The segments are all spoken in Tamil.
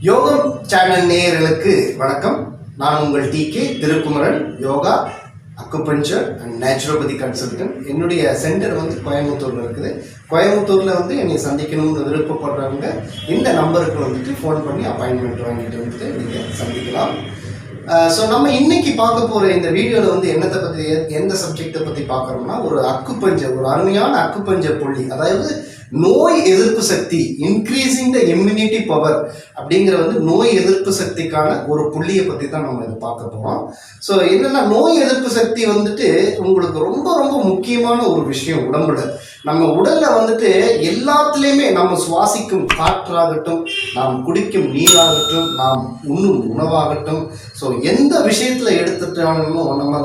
யோகம் சேனல் நேயர்களுக்கு வணக்கம். நான் உங்கள் TK Thirukumaran, yoga acupuncture and naturopathy consultant. என்னுடைய சென்டர் கோயம்புத்தூரில் இருக்குது. கோயம்புத்தூரில் என்னை சந்திக்கணும்னு விருப்பப்படுறவங்க இந்த நம்பருக்கு ஃபோன் பண்ணி அப்பாயின்மெண்ட் வாங்கிட்டு நீங்கள் சந்திக்கலாம். ஸோ நம்ம இன்னைக்கு பார்க்க போகிற இந்த வீடியோவில் என்னத்தை பற்றி, எந்த சப்ஜெக்டை பற்றி பார்க்குறோம்னா, ஒரு அக்குபஞ்சர், ஒரு அருமையான அக்குபஞ்சர் புள்ளி, அதாவது நோய் எதிர்ப்பு சக்தி, இன்க்ரீசிங் த இம்யூனிட்டி பவர் அப்படிங்கிற நோய் எதிர்ப்பு சக்திக்கான ஒரு புள்ளியை பற்றி தான் நம்ம இதை பார்க்க போகிறோம். ஸோ என்னென்னா, நோய் எதிர்ப்பு சக்தி உங்களுக்கு ரொம்ப ரொம்ப முக்கியமான ஒரு விஷயம் உடம்புல. நம்ம உடலில் எல்லாத்துலேயுமே நம்ம சுவாசிக்கும் காற்றாகட்டும், நாம் குடிக்கும் நீராகட்டும், நாம் உண்ணும் உணவாகட்டும், ஸோ எந்த விஷயத்தில் எடுத்துட்டாலும் நம்ம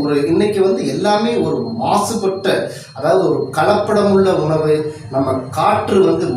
ஒரு இன்னைக்கு எல்லாமே ஒரு மாசுபட்ட, அதாவது ஒரு கலப்படமுள்ள உணவு. நம்ம காற்று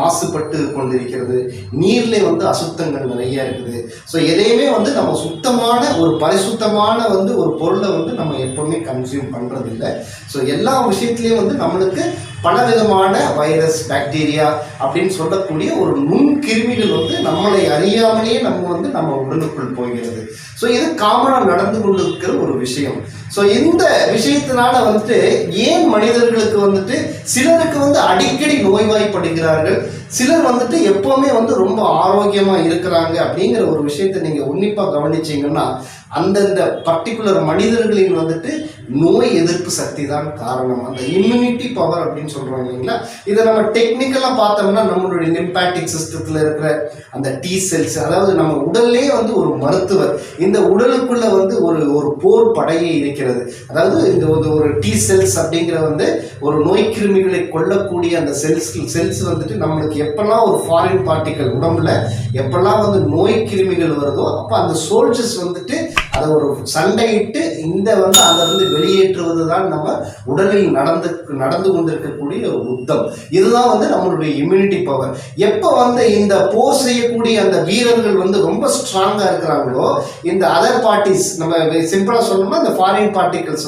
மாசுபட்டு கொண்டிருக்கிறது. நீர்ல அசுத்தங்கள் நிறைய இருக்குது. ஸோ எதையுமே நம்ம சுத்தமான ஒரு பரிசுத்தமான ஒரு பொருளை நம்ம எப்பவுமே கன்சியூம் பண்றதில்லை. ஸோ எல்லா விஷயத்துலையும் நம்மளுக்கு பலவிதமான வைரஸ், பாக்டீரியா அப்படின்னு சொல்லக்கூடிய ஒரு நுண்கிருமிகள் நம்மளை அறியாமலேயே நம்ம உடலுக்குள் போகிறது. ஸோ இது காமனாக நடந்து கொண்டிருக்கிற ஒரு விஷயம். ஸோ இந்த விஷயத்தினால ஏன் மனிதர்களுக்கு சிலருக்கு அடிக்கடி நோய்வாய்ப்படுகிறார்கள், சிலர் எப்பவுமே ரொம்ப ஆரோக்கியமாக இருக்கிறாங்க அப்படிங்கிற ஒரு விஷயத்தை நீங்கள் உன்னிப்பாக கவனிச்சிங்கன்னா, அந்தந்த பர்டிகுலர் மனிதர்களின் நோய் எதிர்ப்பு சக்தி தான் காரணம். அந்த இம்யூனிட்டி பவர் அப்படின்னு சொல்கிறாங்க இல்லைங்களா. இதை நம்ம டெக்னிக்கலாக பார்த்தோம்னா, நம்மளுடைய லிம்பாட்டிக் சிஸ்டத்தில் இருக்கிற அந்த டி செல்ஸ், அதாவது நம்ம உடல்லே ஒரு மருத்துவர், இந்த உடலுக்குள்ள ஒரு போர் படையே இருக்கிறது. அதாவது இந்த ஒரு டி செல்ஸ் அப்படிங்கிற ஒரு நோய் கிருமிகளை கொல்லக்கூடிய அந்த செல்ஸ் நம்மளுக்கு எப்பெல்லாம் ஒரு ஃபாரின் பார்ட்டிகல் உடம்புல எப்பெல்லாம் நோய் கிருமிகள் வருதோ, அப்போ அந்த சோல்ஜர்ஸ் அதை ஒரு சண்டையிட்டு அதை வெளியேற்றுவது தான் நம்ம உடலில் நடந்து கொண்டிருக்கக்கூடிய ஒரு யுத்தம். இதுதான் நம்மளுடைய இம்யூனிட்டி பவர். எப்போ இந்த போர் செய்யக்கூடிய அந்த வீரர்கள் ரொம்ப ஸ்ட்ராங்கா இருக்கிறாங்களோ, இந்த அதர் பார்ட்டிஸ், நம்ம சிம்பிளா சொல்லணும்னா இந்த ஃபாரின் பார்ட்டிகல்ஸ்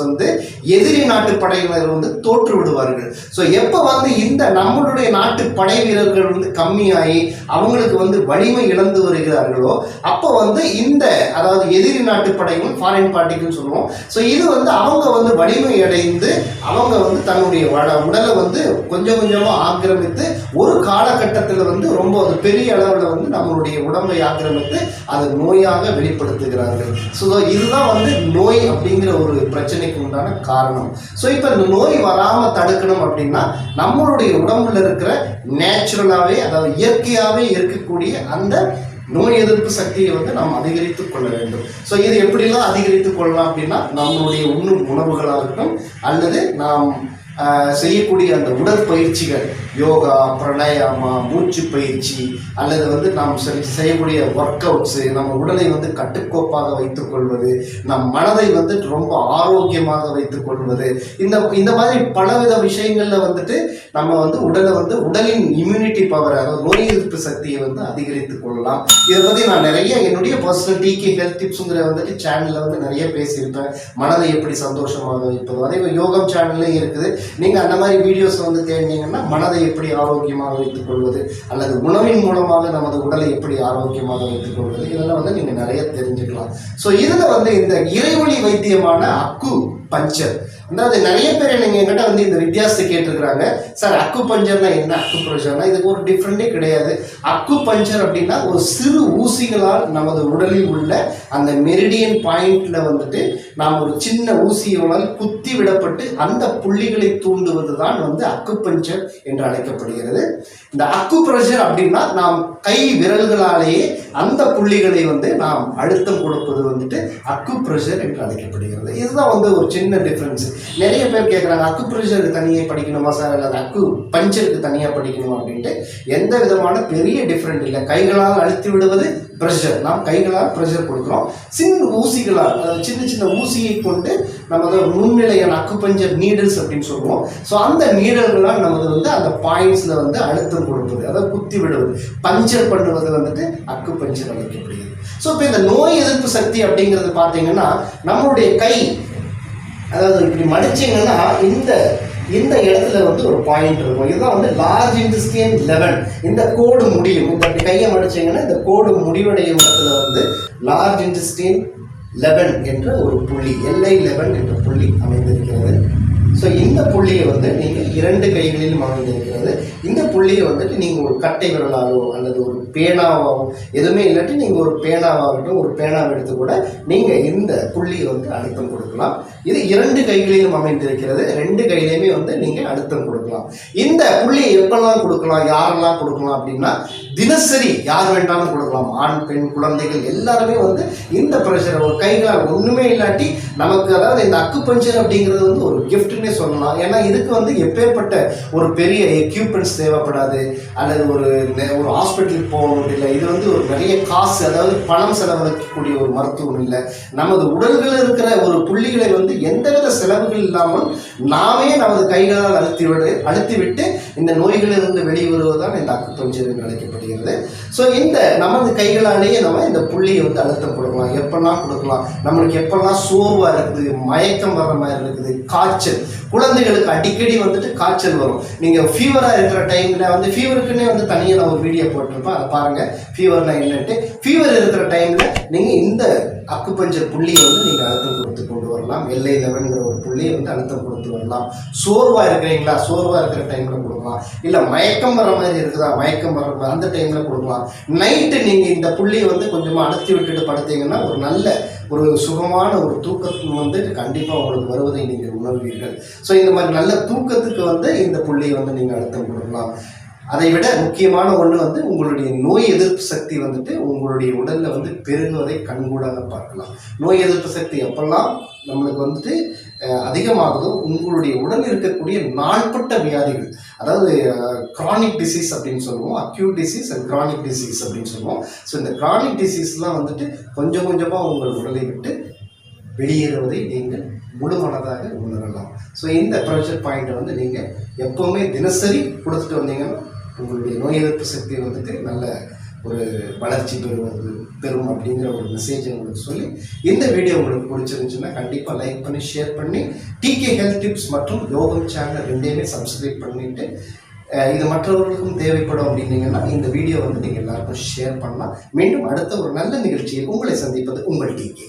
எதிரி நாட்டு படையினர் தோற்று விடுவார்கள். ஸோ எப்போ இந்த நம்மளுடைய நாட்டு படை வீரர்கள் கம்மியாகி அவங்களுக்கு வலிமை இழந்து வருகிறார்களோ, அப்போ இந்த அதாவது எதிரி நாட்டு படைகள், ஃபாரின் பார்ட்டிகல் சொல்லுவோம். ஸோ இது அவங்க வலிமை அடைந்து அவங்க தன்னுடைய உடலை கொஞ்சம் கொஞ்சமாக ஆக்கிரமித்து ஒரு காலகட்டத்தில் ரொம்ப ஒரு பெரிய அளவில் நம்மளுடைய உடம்பை ஆக்கிரமித்து அது நோயாக வெளிப்படுத்துகிறார்கள். ஸோ இதுதான் நோய் அப்படிங்கிற ஒரு பிரச்சனைக்கு உண்டான காரணம். ஸோ இப்போ இந்த நோய் வராமல் தடுக்கணும் அப்படின்னா, நம்மளுடைய உடம்புல இருக்கிற நேச்சுரலாகவே, அதாவது இயற்கையாகவே இருக்கக்கூடிய அந்த நோய் எதிர்ப்பு சக்தியை நாம் அதிகரித்துக் கொள்ள வேண்டும். ஸோ இது எப்படிலாம் அதிகரித்துக் கொள்ளலாம் அப்படின்னா, நம்மளுடைய உண்ணும் உணவுகளாகட்டும், அல்லது நாம் செய்யக்கூடிய அந்த உடற்பயிற்சிகள், யோகா, பிராணாயாமா, மூச்சு பயிற்சி, அல்லது நாம் செய்யக்கூடிய ஒர்க் அவுட்ஸு, நம்ம உடலை கட்டுக்கோப்பாக வைத்துக் கொள்வது, நம் மனதை ரொம்ப ஆரோக்கியமாக வைத்துக் கொள்வது, இந்த மாதிரி பலவித விஷயங்கள்ல நம்ம உடலை உடலின் இம்யூனிட்டி பவர், அதாவது நோய் எதிர்ப்பு சக்தியை அதிகரித்துக் கொள்ளலாம். இதை பற்றி நான் நிறைய என்னுடைய பர்சனல் டிகே ஹெல்த் டிப்ஸுங்கிற சேனலில் நிறைய பேசியிருப்பேன். மனதை எப்படி சந்தோஷமாக வைப்பது, அதே யோகம் சேனல்லே இருக்குது. நீங்கள் அந்த மாதிரி வீடியோஸ் தேடினீங்கன்னா, மனதை எப்படி ஆரோக்கியமாக வைத்துக் கொள்வது, அல்லது உணவின் மூலமாக நமது உடலை எப்படி ஆரோக்கியமாக வைத்துக் கொள்வது, இதெல்லாம் நீங்கள் நிறைய தெரிஞ்சுக்கலாம். ஸோ இதில் இந்த இறைவழி வைத்தியமான அக்கு பஞ்சர், அதாவது நிறைய பேர் நீங்கள் என்கிட்ட இந்த வித்தியாசத்தை கேட்டிருக்கிறாங்க. சார், அக்கு பஞ்சர்னா என்ன, அக்கு பஞ்சர்னா இதுக்கு ஒரு டிஃப்ரெண்டே கிடையாது. அக்கு பஞ்சர் அப்படின்னா ஒரு சிறு ஊசிகளால் நமது உடலில் உள்ள அந்த மெரிடியன் பாயிண்ட்ல நாம் ஒரு சின்ன ஊசியால் குத்தி விடப்பட்டு அந்த புள்ளிகளை தூண்டுவது தான் அக்கு பஞ்சர் என்று அழைக்கப்படுகிறது. இந்த அக்கு பிரஷர் அப்படின்னா நாம் கை விரல்களாலேயே அந்த புள்ளிகளை நாம் அழுத்தம் கொடுப்பது அக்கு பிரஷர் என்று அழைக்கப்படுகிறது. இதுதான் ஒரு சின்ன டிஃபரன்ஸ். நிறைய பேர் கேட்குறாங்க, அக்கு பிரஷருக்கு தனியாக படிக்கணுமா சார், அல்லது அக்கு பஞ்சருக்கு தனியாக படிக்கணுமா அப்படின்ட்டு. எந்த விதமான பெரிய டிஃப்ரெண்ட் இல்லை. கைகளால் அழுத்தி விடுவது ப்ரெஷர், நாம் கைகளால் ப்ரெஷர் கொடுக்குறோம். சின்ன ஊசிகளால், சின்ன சின்ன ஊசியை கொண்டு நமது நுண்ணிலையான அக்குபஞ்சர் நீடல்ஸ் அப்படின்னு சொல்லுவோம். ஸோ அந்த நீடல்களால் நமது அந்த பாயிண்ட்ஸில் அழுத்தம் கொடுப்பது, அதாவது குத்தி விடுவது, பஞ்சர் பண்ணுவது அக்கு பஞ்சர் அழைக்கப்படுகிறது. ஸோ இப்போ இந்த நோய் எதிர்ப்பு சக்தி அப்படிங்கிறது பார்த்தீங்கன்னா, நம்மளுடைய கை, அதாவது இப்படி மடிச்சிங்கன்னா இந்த இடத்துல ஒரு பாயிண்ட் இருக்கும். இதுதான் லார்ஜ் இன்டெஸ்டைன் 11. இந்த கோடு முடியும். இந்த கையை மடிச்சு படிச்சீங்கன்னா இந்த கோடு முடிவடையும் இடத்துல வந்து லார்ஜ் இன்டெஸ்டைன் 11 என்ற ஒரு புள்ளி LI11 என்ற புள்ளி அமைந்திருக்கிறது. ஸோ இந்த புள்ளியை வந்து நீங்கள் 2 கைகளிலும் அமைந்திருக்கிறது. இந்த புள்ளியை வந்துட்டு நீங்கள் ஒரு கட்டை விரலாகவோ அல்லது ஒரு பேனாவாகவோ எதுவுமே இல்லாட்டி நீங்கள் ஒரு பேனாவாகட்டும் ஒரு பேனாவை எடுத்து கூட நீங்கள் இந்த புள்ளியை வந்து அழுத்தம் கொடுக்கலாம். இது 2 கைகளிலும் அமைந்திருக்கிறது. 2 கையிலையுமே வந்து நீங்கள் அழுத்தம் கொடுக்கலாம். இந்த புள்ளியை எப்பெல்லாம் கொடுக்கலாம், யாரெல்லாம் கொடுக்கலாம் அப்படின்னா தினசரி யார் வேண்டாலும் கொடுக்கலாம். ஆண் பெண் குழந்தைகள் எல்லாருமே வந்து இந்த ப்ரெஷர் ஒரு கைகளால் ஒன்றுமே இல்லாட்டி நமக்கு அதாவது இந்த அக்குபஞ்சர் அப்படிங்கிறது வந்து ஒரு கிஃப்ட்னே சொல்லலாம். ஏன்னா இதுக்கு வந்து எப்பேற்பட்ட ஒரு பெரிய எக்யூப்மெண்ட்ஸ் தேவைப்படாது அல்லது ஒரு ஹாஸ்பிட்டலுக்கு போகணும் இல்லை. இது வந்து ஒரு நிறைய காசு அதாவது பணம் செலவழிக்கக்கூடிய ஒரு மருத்துவம் இல்லை. நமது உடல்களில் இருக்கிற ஒரு புள்ளிகளை வந்து எந்தவித செலவுகள் இல்லாமல் நாமே நமது கைகளால் அழுத்திவிட்டு இந்த நோய்களிலிருந்து வெளிவருவதுதான் இந்த அக்குபஞ்சர் என்று அழைக்கப்படுகிறது. ஸோ இந்த நமது கைகளாலேயே நம்ம இந்த புள்ளியை வந்து அழுத்தம் கொடுக்கலாம். எப்பெல்லாம் கொடுக்கலாம், நம்மளுக்கு எப்பெல்லாம் சோர்வாக இருக்குது, மயக்கம் வர்ற மாதிரி இருக்குது, காய்ச்சல், குழந்தைகளுக்கு அடிக்கடி வந்துட்டு காய்ச்சல் வரும். நீங்கள் ஃபீவராக இருக்கிற டைமில் வந்து ஃபீவருக்குன்னே வந்து தனியாக நான் ஒரு வீடியோ போட்டிருப்பேன், அதை பாருங்கள் ஃபீவர்னா என்னன்ட்டு. ஃபீவர் இருக்கிற டைமில் நீங்கள் இந்த அக்குபஞ்சர் புள்ளியை வந்து நீங்கள் அழுத்தம் கொடுத்து கொண்டு வரலாம். LI11ங்கிற ஒரு புள்ளியை வந்து அழுத்தம் கொடுத்து வரலாம். சோர்வாக இருக்கிறீங்களா, சோர்வாக இருக்கிற டைமில் கொடுக்கலாம். இல்லை மயக்கம் வர மாதிரி இருக்குதா, மயக்கம் வர அந்த டைமில் கொடுக்கலாம். நைட்டு நீங்கள் இந்த புள்ளியை வந்து கொஞ்சமாக அழுத்தி விட்டுட்டு படுத்தீங்கன்னா ஒரு நல்ல ஒரு சுகமான ஒரு தூக்கம் வந்து கண்டிப்பாக உங்களுக்கு வருவதை நீங்கள் உணர்வீர்கள். ஸோ இந்த மாதிரி நல்ல தூக்கத்துக்கு வந்து இந்த புள்ளியை வந்து நீங்கள் அழுத்தம் கொடுக்கலாம். அதை விட முக்கியமான ஒன்று வந்து உங்களுடைய நோய் எதிர்ப்பு சக்தி வந்துட்டு உங்களுடைய உடலில் வந்து பெருகுவதை கண்கூடாக பார்க்கலாம். நோய் எதிர்ப்பு சக்தி எப்பெல்லாம் நம்மளுக்கு வந்துட்டு அதிகமாகுதோ உங்களுடைய உடல் இருக்கக்கூடிய நாள்பட்ட வியாதிகள், அதாவது கிரானிக் டிசீஸ் அப்படின்னு சொல்லுவோம், acute disease and chronic disease அப்படின்னு சொல்லுவோம். ஸோ இந்த கிரானிக் டிசீஸ்லாம் வந்துட்டு கொஞ்சம் கொஞ்சமாக உங்கள் உடலை விட்டு வெளியேறுவதை நீங்கள் முழு மனதாக உணரலாம். ஸோ இந்த ப்ரெஷர் பாயிண்ட்டை வந்து நீங்கள் எப்போவுமே தினசரி கொடுத்துட்டு வந்தீங்கன்னா உங்களுடைய நோய் எதிர்ப்பு சக்தி வந்துட்டு நல்ல ஒரு வளர்ச்சி பெறும் அப்படிங்கிற ஒரு மெசேஜை உங்களுக்கு சொல்லி இந்த வீடியோ உங்களுக்கு பிடிச்சிருந்துச்சுன்னா கண்டிப்பாக லைக் பண்ணி ஷேர் பண்ணி TK ஹெல்த் டிப்ஸ் மற்றும் யோகம் சேனல் ரெண்டையுமே சப்ஸ்கிரைப் பண்ணிவிட்டு இது மற்றவர்களுக்கும் தேவைப்படும் அப்படின்னீங்கன்னா இந்த வீடியோ வந்து நீங்கள் எல்லாருக்கும் ஷேர் பண்ணலாம். மீண்டும் அடுத்த ஒரு நல்ல நிகழ்ச்சியில் உங்களை சந்திப்பது உங்கள் TK.